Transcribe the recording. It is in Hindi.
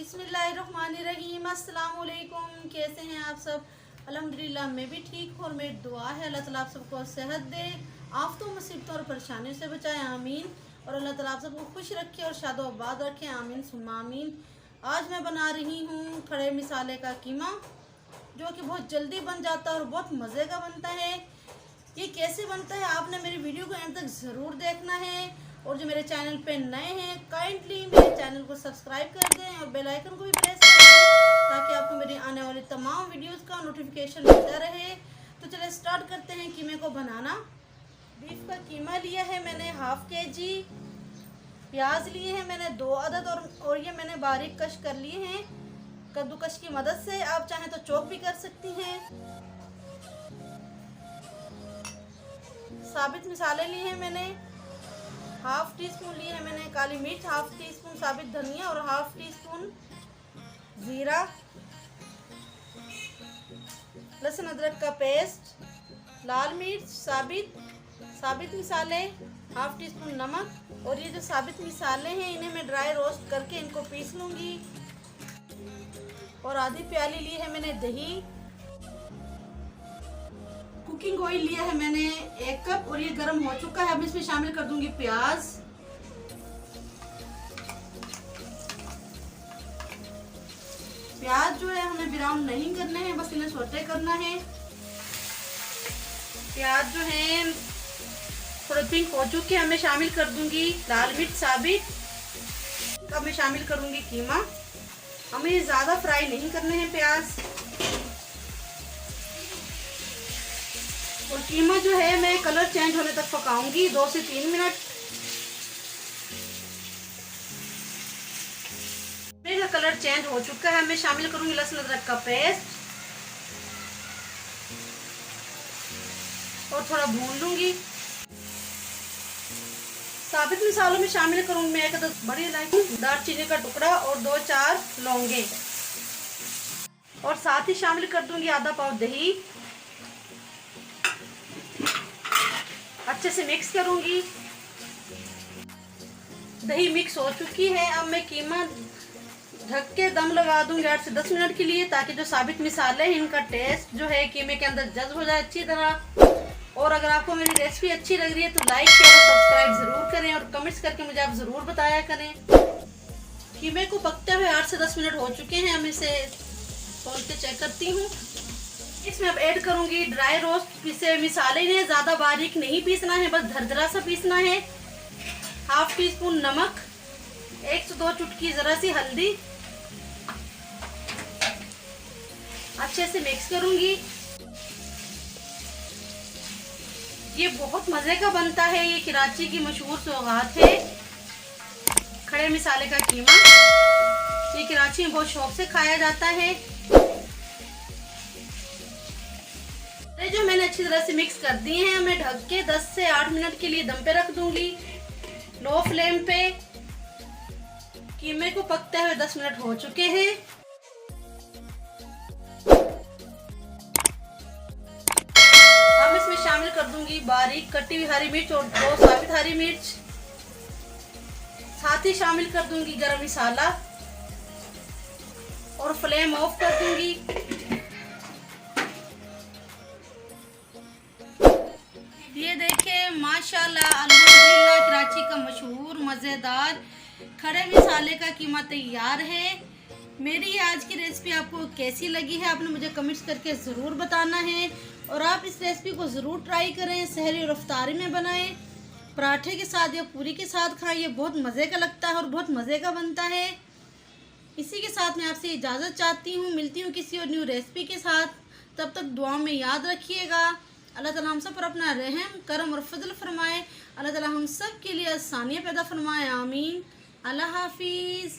बिस्मिल्लाहिर्रहमानिर्रहीम। अस्सलाम वालेकुम। कैसे हैं आप सब? अल्हम्दुलिल्लाह मैं भी ठीक हूँ और मेरी दुआ है अल्लाह ताला आप सबको सेहत दे, आफतों मुसीबतों और परेशानियों से बचाए, आमीन। और अल्लाह ताला आप सबको खुश रखे और शादोबाद रखे, आमीन सुम्मा आमीन। आज मैं बना रही हूँ खड़े मिसाले का कीमा, जो कि बहुत जल्दी बन जाता है और बहुत मज़े का बनता है। ये कैसे बनता है आपने मेरी वीडियो को एंड तक ज़रूर देखना है। और जो मेरे चैनल पे नए हैं काइंडली मेरे चैनल को सब्सक्राइब कर दें और बेल आइकन को भी प्रेस कर दें, ताकि आपको मेरी आने वाली तमाम वीडियोस का नोटिफिकेशन मिलता रहे। तो चलिए स्टार्ट करते हैं कीमे को बनाना। बीफ का कीमा लिया है मैंने हाफ केजी। प्याज लिए हैं मैंने 2 अदद और ये मैंने बारीक कश कर लिए हैं कद्दूकश की मदद से। आप चाहें तो चॉप भी कर सकती हैं। साबित मिसाले लिए हैं मैंने, हाफ टी स्पून लिए है मैंने काली मिर्च, हाफ टी स्पून साबित धनिया और हाफ टी स्पून जीरा, लहसुन अदरक का पेस्ट, लाल मिर्च साबित मिसाले, हाफ टी स्पून नमक। और ये जो साबित मिसाले हैं इन्हें मैं ड्राई रोस्ट करके इनको पीस लूँगी। और आधी प्याली ली है मैंने दही। कुकिंग ऑयल लिया है मैंने 1 कप और ये गर्म हो चुका है। अब इसमें शामिल कर दूंगी प्याज। प्याज जो है हमें ब्राउन नहीं करने हैं, बस इन्हें सौटे करना है। प्याज जो है थोड़े पिंक हो चुके हैं, मैं शामिल कर दूंगी लाल मिर्च साबित। अब मैं शामिल करूंगी कीमा। हमें ज्यादा फ्राई नहीं करने हैं प्याज। और कीमा जो है मैं कलर चेंज होने तक पकाऊंगी 2 से 3 मिनट। मेरा कलर चेंज हो चुका है, मैं शामिल करूंगी लहसुन अदरक का पेस्ट और थोड़ा भून लूंगी। साबित मिसालों में शामिल करूंगी मैं 1 अदद बड़ी इलायची, दालचीनी का टुकड़ा और 2-4 लौंगे। और साथ ही शामिल कर दूंगी आधा पाव दही। अच्छे से मिक्स करूंगी। दही मिक्स हो चुकी है। अब मैं कीमा ढक के दम लगा दूंगी 8 से 10 मिनट के लिए, ताकि जो साबित मिसाले हैं इनका टेस्ट जो है कीमे के अंदर जज्ब हो जाए अच्छी तरह। और अगर आपको मेरी रेसिपी अच्छी लग रही है तो लाइक शेयर और सब्सक्राइब जरूर करें और कमेंट्स करके मुझे आप जरूर बताया करें। कीमे को पकते हुए 8 से 10 मिनट हो चुके हैं। हम इसे खोल के चेक करती हूँ। इसमें अब ऐड करूंगी ड्राई रोस्ट पीसे मिसाले। इन्हें ज्यादा बारीक नहीं पीसना है, बस धरधरा सा पीसना है। हाफ टी स्पून नमक, 1 से 2 चुटकी जरा सी हल्दी। अच्छे से मिक्स करूंगी। ये बहुत मजे का बनता है। ये कराची की मशहूर सौगात है खड़े मिसाले का कीमा। ये कराची में बहुत शौक से खाया जाता है। जो मैंने अच्छी तरह से मिक्स कर दिए हैं, मैं ढक के 10 से 8 मिनट के लिए दम पे रख दूंगी लो फ्लेम पे। कीमे को पकते हुए 10 मिनट हो चुके हैं। अब इसमें शामिल कर दूंगी बारीक कटी हुई हरी मिर्च और 2 साबित हरी मिर्च। साथ ही शामिल कर दूंगी गरम मसाला और फ्लेम ऑफ कर दूंगी। ये देखिए माशाल्लाह अल्हम्दुलिल्लाह कराची का मशहूर मज़ेदार खड़े मिसाले का कीमा तैयार है। मेरी आज की रेसिपी आपको कैसी लगी है आपने मुझे कमेंट्स करके ज़रूर बताना है। और आप इस रेसिपी को ज़रूर ट्राई करें, सहरी और इफ्तारी में बनाएं, पराठे के साथ या पूरी के साथ खाएं। ये बहुत मज़े का लगता है और बहुत मज़े का बनता है। इसी के साथ मैं आपसे इजाज़त चाहती हूँ। मिलती हूँ किसी और न्यू रेसिपी के साथ। तब तक दुआ में याद रखिएगा। अल्लाह ताला हम सब पर अपना रहम करम और फजल फरमाए। अल्लाह ताला हम सब के लिए आसानियाँ पैदा फरमाए, आमीन। अल्लाह हाफिज़।